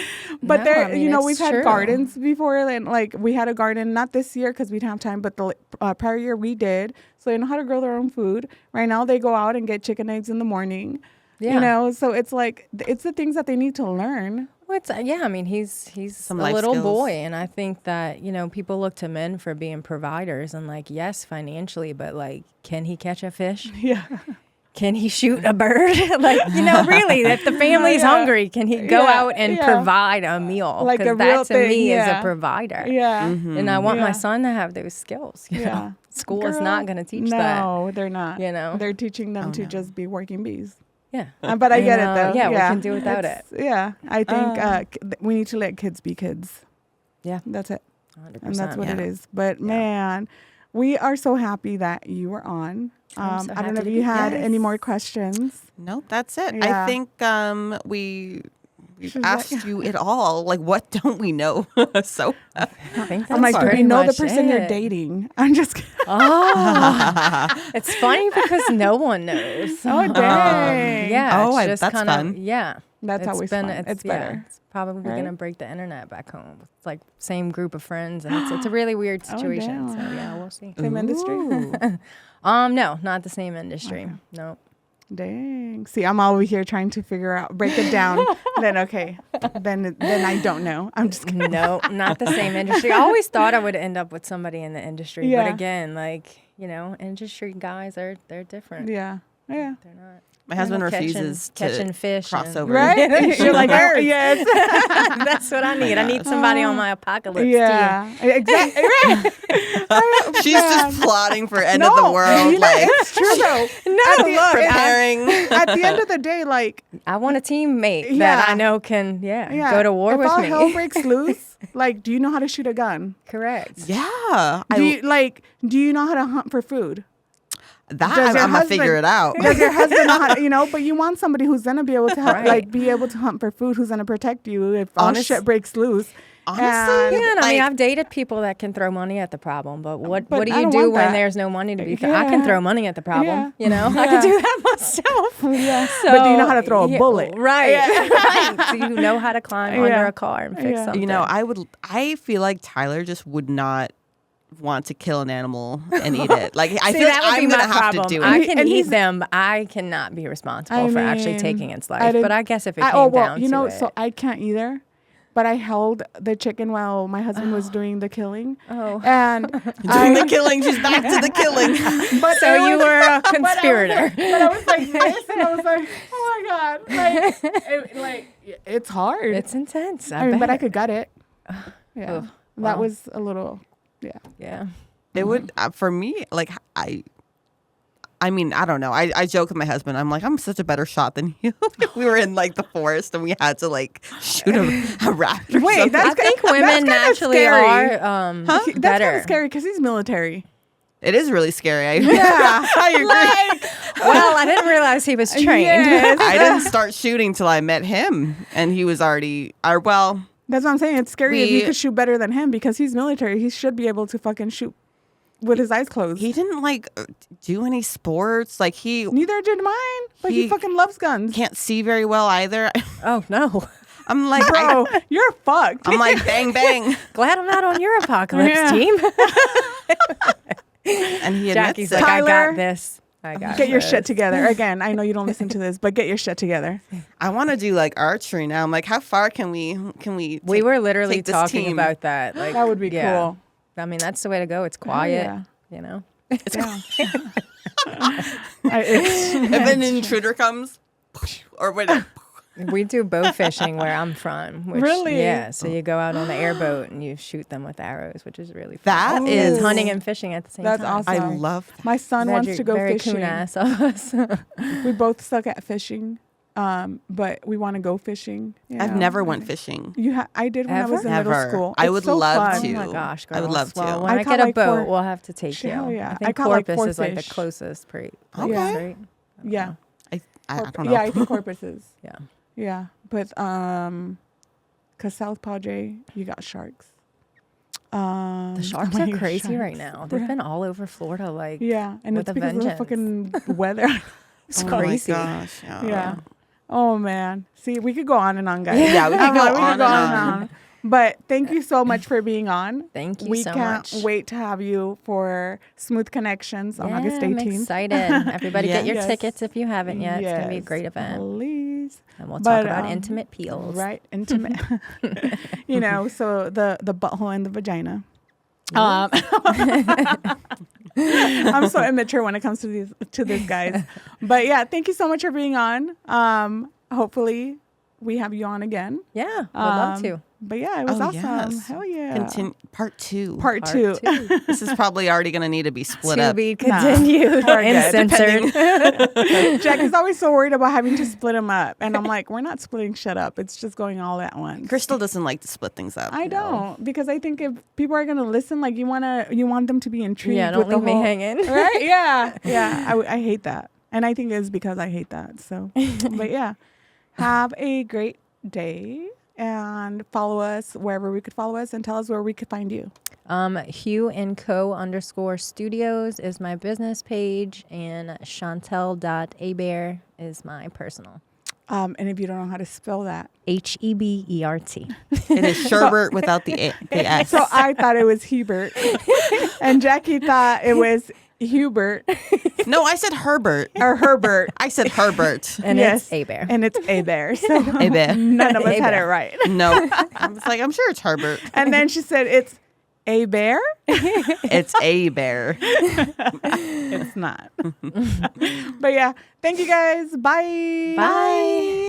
But we've had gardens before, and like we had a garden, not this year because we didn't have time, but the prior year we did. So they know how to grow their own food. Right now they go out and get chicken eggs in the morning. Yeah. You know, so it's like it's the things that they need to learn. Well, I mean, he's some a little boy, and I think that, you know, people look to men for being providers, and like, yes, financially, but like, can he catch a fish? Yeah. Can he shoot a bird? Like, you know, really, if the family's hungry, can he go out and provide a meal? Like a that real to me is a provider. Yeah. Mm-hmm. And I want my son to have those skills. You know? School is not going to teach that. No, they're not. You know, they're teaching them to just be working bees. Yeah. But I get it, though. Yeah, we can do without it. Yeah. I think we need to let kids be kids. Yeah. That's it. 100%. And that's what it is. But man, we are so happy that you were on. I'm so I don't happy know if to you be had here. any more questions. No, that's it. Yeah. I think we've She's asked like- you it all. Like, what don't we know? So I think I'm like, that's do we pretty know the much person you're it. dating? I'm just kidding. Oh, it's funny because no one knows. Oh, dang. Yeah. Oh, it's just that's kinda, fun. Yeah. That's always fun. It's better. It's probably Right? gonna break the internet back home. It's like same group of friends, and it's a really weird situation. So damn. yeah, we'll see. Same industry? Ooh. No, not the same industry. No. Dang. See, I'm over here trying to figure out, break it down. Then I don't know. I'm just kidding. No, not the same industry. I always thought I would end up with somebody in the industry, Yeah. but again, like industry guys they're different. Yeah. Yeah. They're not. My husband Catching- refuses catching to fish cross and- over. Right? You're like, Nerds. yes. That's what I need. I need somebody on my apocalypse team. Yeah. Exactly. Right. She's just plotting for end No, of the world, you know, like it's true though. No, look, preparing. At the end of the day, like, I want a teammate Yeah. that I know can, yeah, go to war if with all me. hell breaks loose, like, do you know how to shoot a gun? Correct. Yeah, Do you know how to hunt for food? that Does your I'm gonna husband- figure it out. Does your husband know how to, but you want somebody who's gonna be able to help, Right. like, be able to hunt for food, who's gonna protect you if all Honest- shit breaks loose. Honestly, And- Yeah, and I mean, Like- I've dated people that can throw money at the problem, but what But do I you don't do want when that. there's no money to be I can Yeah. throw money at the problem, Yeah. I Yeah. can do that myself. Yeah. But do you know how to throw a yeah, bullet? Right. Right. Do you know how to climb under Yeah. a car and fix Yeah. something? I feel like Tyler just would not want to kill an animal and eat it. Like I See, feel that like would be I'm my gonna have problem. to do I it. can And eat he's- them, but I cannot be responsible for actually mean, taking its I life. didn't- But I guess if it came down to it. So I can't either. But I held the chicken while my husband was doing the killing. Oh. And Doing the killing, she's back to the killing. but So it you was- were a but I was conspirator. like- But I was like this, and I was like, oh my god, it's hard. It's intense. I mean, but I bet. could gut it. Yeah, Oof, that wow. was a little. Yeah. Yeah. It would for me, like I mean, I don't know. I joke with my husband. I'm like, I'm such a better shot than you. We were in like the forest and we had to like shoot a rabbit. Or Wait, something. that's I think that's women kinda naturally scary. are That's kind better. of scary because he's military. It is really scary. Yeah, I agree. Well, I didn't realize he was trained. Yes. I didn't start shooting till I met him, and he was already. Well, That's what I'm saying. It's scary if you We- could shoot better than him because he's military. He should be able to fucking shoot with his eyes closed. he didn't like do any sports. Like he Neither did mine, but he He- fucking loves guns. can't see very well either. Oh, no. I'm like, Bro, you're fucked. I'm like bang bang, Glad I'm not on your apocalypse Yeah. team. and he admits Jackie's it. like, I Tyler, got this. I got Get your this. shit together. Again, I know you don't listen to this, but get your shit together. I want to do like archery now. I'm like, how far can we? We take- were literally take this talking team? about that. Like, That would be yeah. cool. I mean, that's the way to go. It's quiet, yeah. you know? Yeah. If an intruder comes, or wait, We do bow fishing where I'm from. Which, Really? Yeah. So you go out on the airboat and you shoot them with arrows, which is really fun. That It's is- hunting and fishing at the same That's time. awesome. I love. My son wants to go very fishing. coon ass of us. We both suck at fishing, but we want to go fishing. you I've know? never went fishing. I did when I was in Ever? middle school. I It's would so love fun. to. Oh my gosh, girls. I would love to. Well, when I I, caught get a like boat, 4 we'll have to take you. Hell yeah. I I think caught like Corpus 4 is like the fish. closest place, Okay. right? Yeah. I don't know. Yeah, I think Corpus is. Yeah. Yeah, but cause South Padre, you got sharks. The sharks oh are my crazy sharks. right now. They've been all over Florida, like Yeah, and with it's a because of the vengeance. fucking weather. it's Oh crazy. my gosh. Yeah. Oh man. See, we could go on and on, guys. Yeah, we could I'm go like, on and on. But thank you so much for being on. Thank you We so can't much. wait to have you for Smooth Connections on August I'm 18th. excited. Everybody get your Yes. tickets if you haven't yet. It's gonna be a Yes, great event, Please. and we'll But, talk about um, intimate peels. Right, intimate. So the butthole and the vagina. I'm so immature when it comes to this, guys. But yeah, thank you so much for being on. Hopefully we have you on again. Yeah, would love to. But yeah, it was awesome. Yes. Hell yeah. Part two. Part two. This is probably already going to need to be split To up. be continued We're and good. censored. Jack is always so worried about having to split them up. And I'm like, we're not splitting shit up. It's just going all at once. Crystal doesn't like to split things up. I don't, because I think if people are going to listen, like you want them to be intrigued Yeah, don't with the leave me whole, hanging. right? Yeah. Yeah. I hate that. And I think it's because I hate that. So, but yeah, have a great day and follow us wherever we could follow us and tell us where we could find you. Hue Co Studios is my business page, and Chantel.Hebert is my personal. And if you don't know how to spell that, Hebert. It is Sherbert without the S. so I thought it was Hebert, and Jackie thought it was Hubert No, I said Herbert. or Herbert. I said Herbert. And Yes. it's Hebert. And it's Hebert. So Hebert. none of us had it Hebert. right. No. I was like, I'm sure it's Herbert. And then she said it's a bear. It's a bear. It's not. But yeah, thank you guys. Bye. Bye.